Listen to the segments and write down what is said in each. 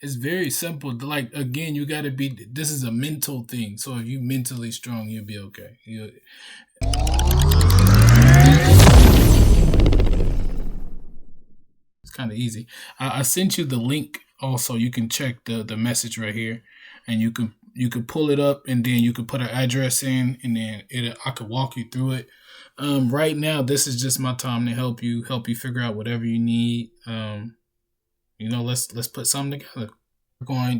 It's very simple. Like again, you got to be. This is a mental thing. So if you mentally strong, you'll be okay. It's kind of easy. I sent you the link. Also, you can check the message right here, and you can pull it up, and then you can put an address in, and then I could walk you through it. Right now, this is just my time to help you figure out whatever you need. Let's put something together.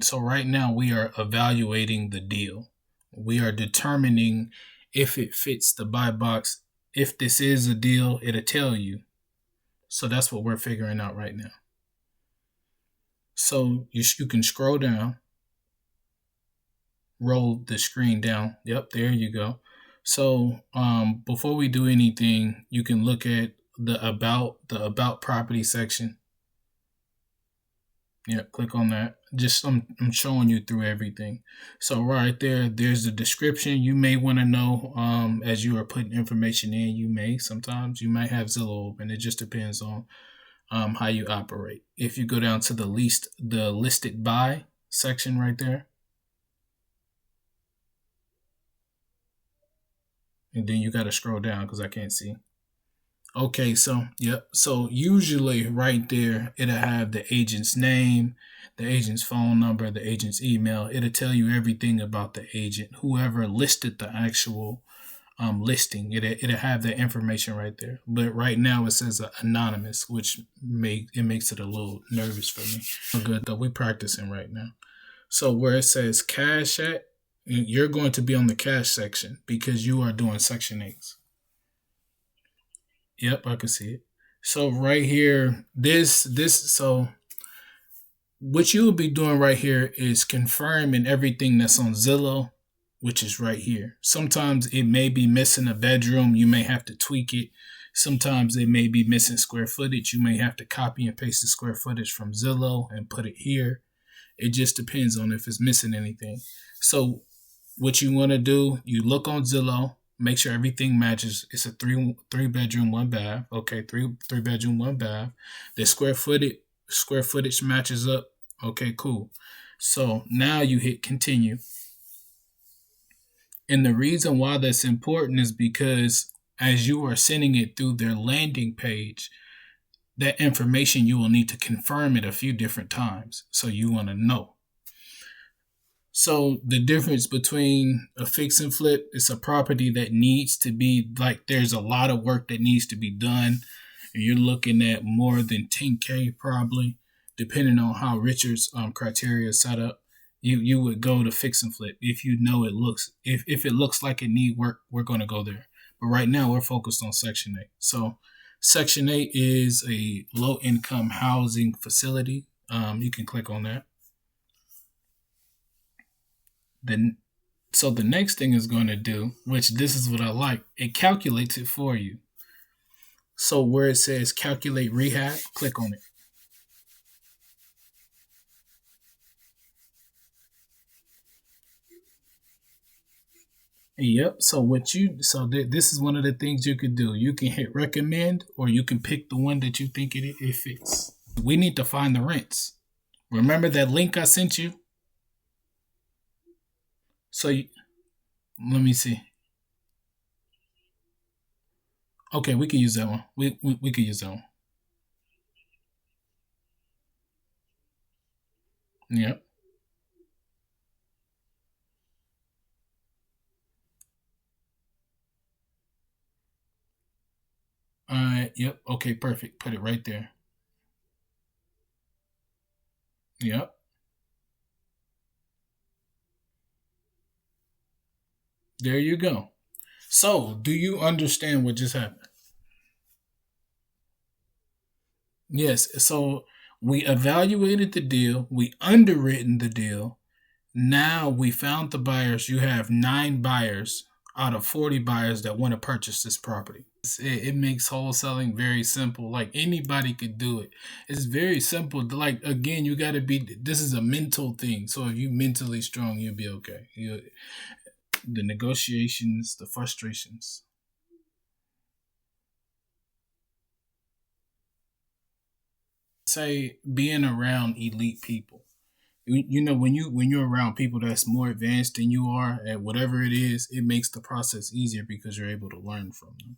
So right now we are evaluating the deal. We are determining if it fits the buy box. If this is a deal, it'll tell you. So that's what we're figuring out right now. So you can scroll down, roll the screen down. Yep, there you go. So before we do anything, you can look at the about property section. Yeah, click on that. Just I'm showing you through everything. So right there, there's the description. You may want to know as you are putting information in. Sometimes you might have Zillow open. It just depends on how you operate. If you go down to the listed by section right there, and then you got to scroll down because I can't see. Okay, so yep. So usually right there, it'll have the agent's name, the agent's phone number, the agent's email. It'll tell you everything about the agent, whoever listed the actual listing. It'll have that information right there. But right now it says anonymous, which makes it a little nervous for me. Good though. We're practicing right now. So where it says cash at, you're going to be on the cash section because you are doing section 8. Yep, I can see it. So right here, so what you will be doing right here is confirming everything that's on Zillow, which is right here. Sometimes it may be missing a bedroom. You may have to tweak it. Sometimes it may be missing square footage. You may have to copy and paste the square footage from Zillow and put it here. It just depends on if it's missing anything. So what you want to do, you look on Zillow, make sure everything matches. It's a three bedroom, one bath. Okay, three bedroom, one bath. The square footage matches up. Okay, cool. So now you hit continue. And the reason why that's important is because as you are sending it through their landing page, that information you will need to confirm it a few different times. So you want to know. So the difference between a fix and flip is a property that needs to be like there's a lot of work that needs to be done. And you're looking at more than 10K probably, depending on how Richard's criteria is set up. You would go to fix and flip if you know it looks if it looks like it need work, we're going to go there. But right now we're focused on section 8. So section 8 is a low income housing facility. You can click on that. Then so the next thing is going to do, which this is what I like, it calculates it for you. So where it says calculate rehab, click on it. Yep. This is one of the things you could do. You can hit recommend, or you can pick the one that you think it fits. We need to find the rents. Remember that link I sent you? So let me see. Okay, we can use that one. We can use that one. Yep. All right. Yep. Okay. Perfect. Put it right there. Yep. There you go. So, do you understand what just happened? Yes. So we evaluated the deal. We underwritten the deal. Now we found the buyers. You have 9 buyers out of 40 buyers that want to purchase this property. It makes wholesaling very simple. Like anybody could do it. It's very simple. Like again, you got to be. This is a mental thing. So if you mentally strong, you'll be okay. The negotiations, the frustrations. Say being around elite people. when you're around people that's more advanced than you are at whatever it is, it makes the process easier because you're able to learn from them.